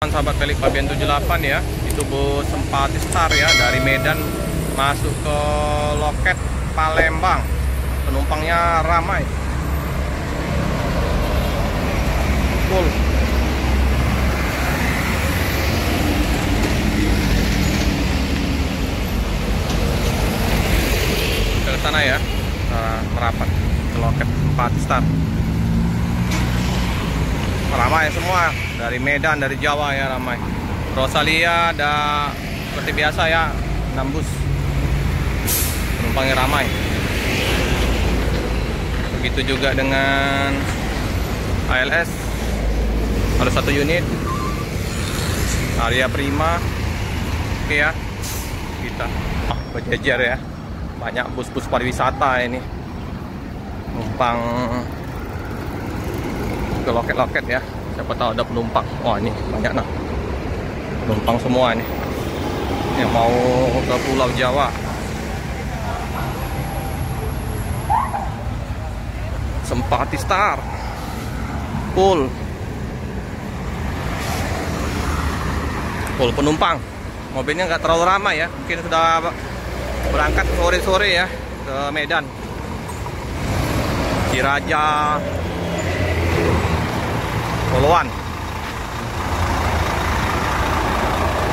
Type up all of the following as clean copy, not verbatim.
Sahabat Pelik Pabean 78 ya, itu bus Sempati Star ya, dari Medan masuk ke loket Palembang. Penumpangnya ramai, full. Ke sana ya, merapat ke loket Sempati Star. Ramai semua, dari Medan, dari Jawa ya, ramai. Rosalia ada seperti biasa ya, 6 bus. Penumpangnya ramai. Begitu juga dengan ALS, ada 1 unit. Arya Prima. Oke ya, kita berjejer ya. Banyak bus-bus pariwisata ini, penumpang ke loket-loket ya. Siapa tahu ada penumpang. Wah, ini banyak nah, penumpang semua ini yang mau ke Pulau Jawa. Sempati Star full penumpang. Mobilnya nggak terlalu ramai ya, mungkin sudah berangkat sore-sore ya ke Medan, Ciraja, Poluan,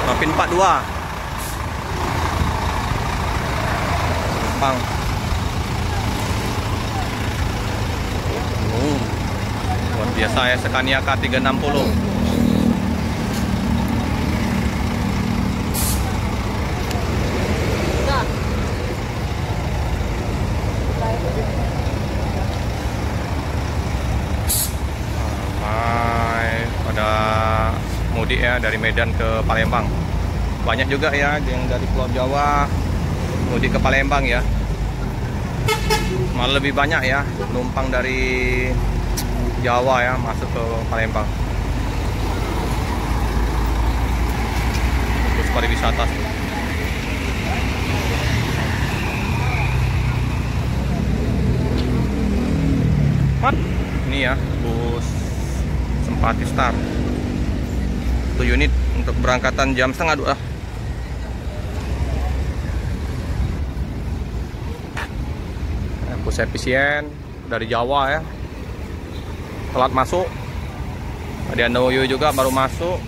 Mapin 42. Bang. Luar biasa ya, Scania K360. Pada mudik ya, dari Medan ke Palembang. Banyak juga ya yang dari Pulau Jawa mudik ke Palembang ya. Malah lebih banyak ya penumpang dari Jawa ya masuk ke Palembang. Bus pariwisata. Ini ya bus Sempati Star, 1 unit untuk berangkatan jam 1:30. Bus efisien dari Jawa ya, telat masuk. Ada Noyo juga baru masuk.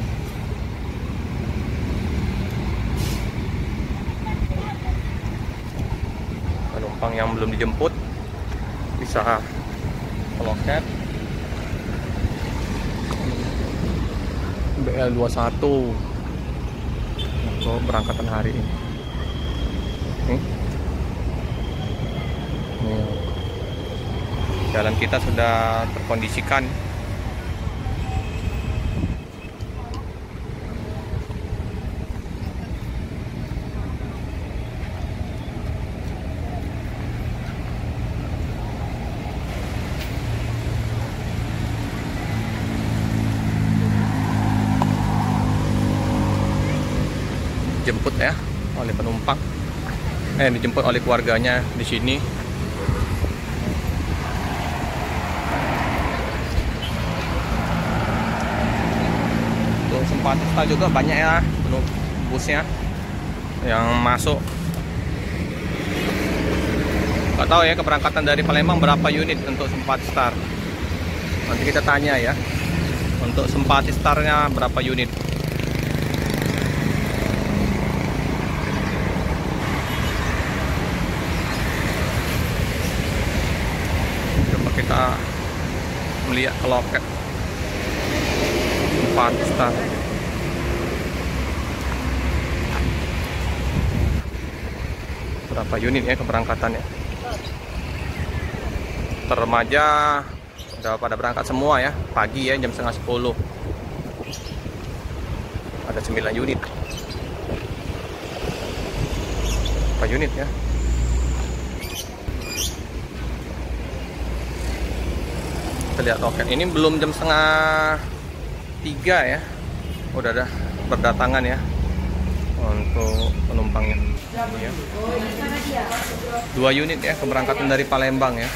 Penumpang yang belum dijemput bisa ke loket BL21 untuk berangkatan hari ini. Jalan kita sudah terkondisikan. Dijemput ya oleh penumpang, dijemput oleh keluarganya di sini. Untuk Sempati Star juga banyak ya busnya yang masuk. Gak tahu ya keberangkatan dari Palembang berapa unit untuk Sempati Star. Nanti kita tanya ya, untuk Sempati Starnya berapa unit. Kita melihat ke loket Sempati Star. Berapa unit ya keberangkatannya. Remaja udah pada berangkat semua ya, pagi ya, jam 9:30. Ada 9 unit. Berapa unit ya? Kita lihat loket ini belum jam 2:30 ya, udah ada berdatangan ya untuk penumpangnya ya. 2 unit ya keberangkatan dari Palembang ya,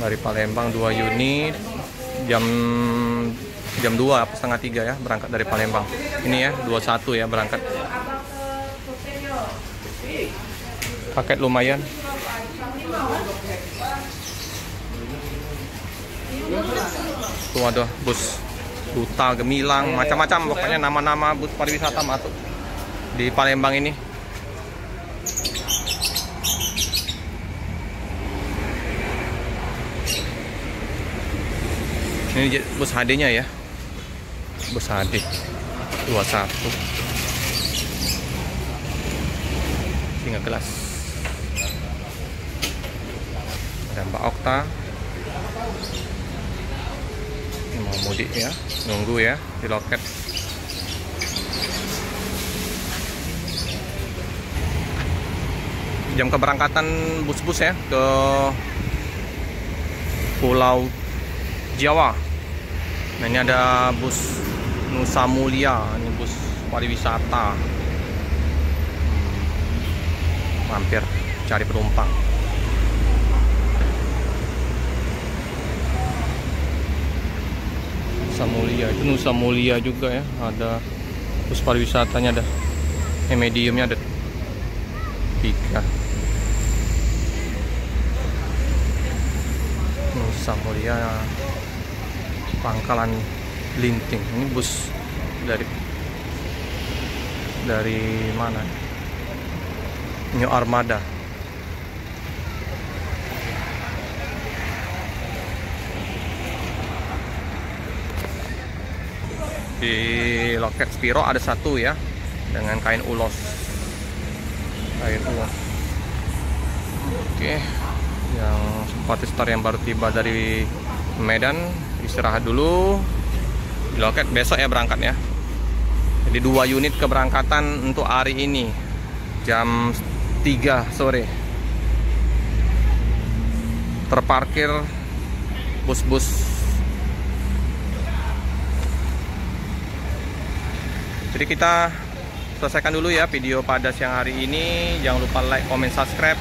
dari Palembang 2 unit jam jam 2 apa setengah 3 ya berangkat dari Palembang. Ini ya 21 ya berangkat. Paket lumayan. Tuh ada bus Duta, Gemilang, macam-macam pokoknya nama-nama bus pariwisata masuk di Palembang ini. Ini bus HD-nya ya. Bus HD 21. Singa kelas. Ada Mbak Okta. Ini mau mudik ya, nunggu ya di loket. Jam keberangkatan bus-bus ya ke Pulau Jawa. Nah ini ada bus Nusa Mulia, ini bus pariwisata. Mampir cari penumpang. Nusa Mulia, itu Nusa Mulia juga ya. Ada bus pariwisatanya, ada mediumnya ada 3. Nusa Mulia Pangkalan Linting. Ini bus dari mana? New Armada. Di loket Spiro ada satu ya dengan kain ulos. Kain ulos. Oke. Yang simpatister yang baru tiba dari Medan istirahat dulu di loket, besok ya berangkat ya. Jadi 2 unit keberangkatan untuk hari ini jam 3 sore. Terparkir bus-bus. Jadi kita selesaikan dulu ya video pada siang hari ini. Jangan lupa like, comment, subscribe,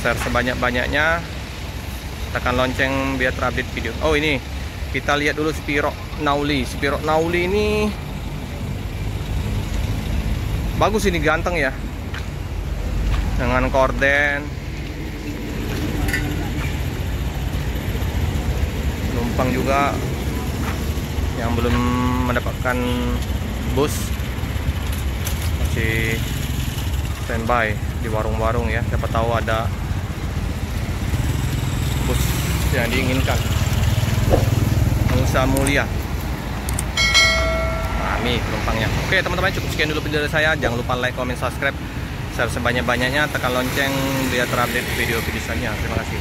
share sebanyak-banyaknya, tekan lonceng biar terupdate video. Oh ini kita lihat dulu Spiro Nauli. Spiro Nauli ini bagus, ini ganteng ya dengan korden. Penumpang juga yang belum mendapatkan bus masih standby di warung-warung ya, siapa tahu ada bus yang diinginkan. Nusa Mulia. Nah, ini penumpangnya. Oke teman-teman, cukup sekian dulu video dari saya. Jangan lupa like, comment, subscribe, share sebanyak-banyaknya, tekan lonceng biar terupdate video-video selanjutnya. Terima kasih.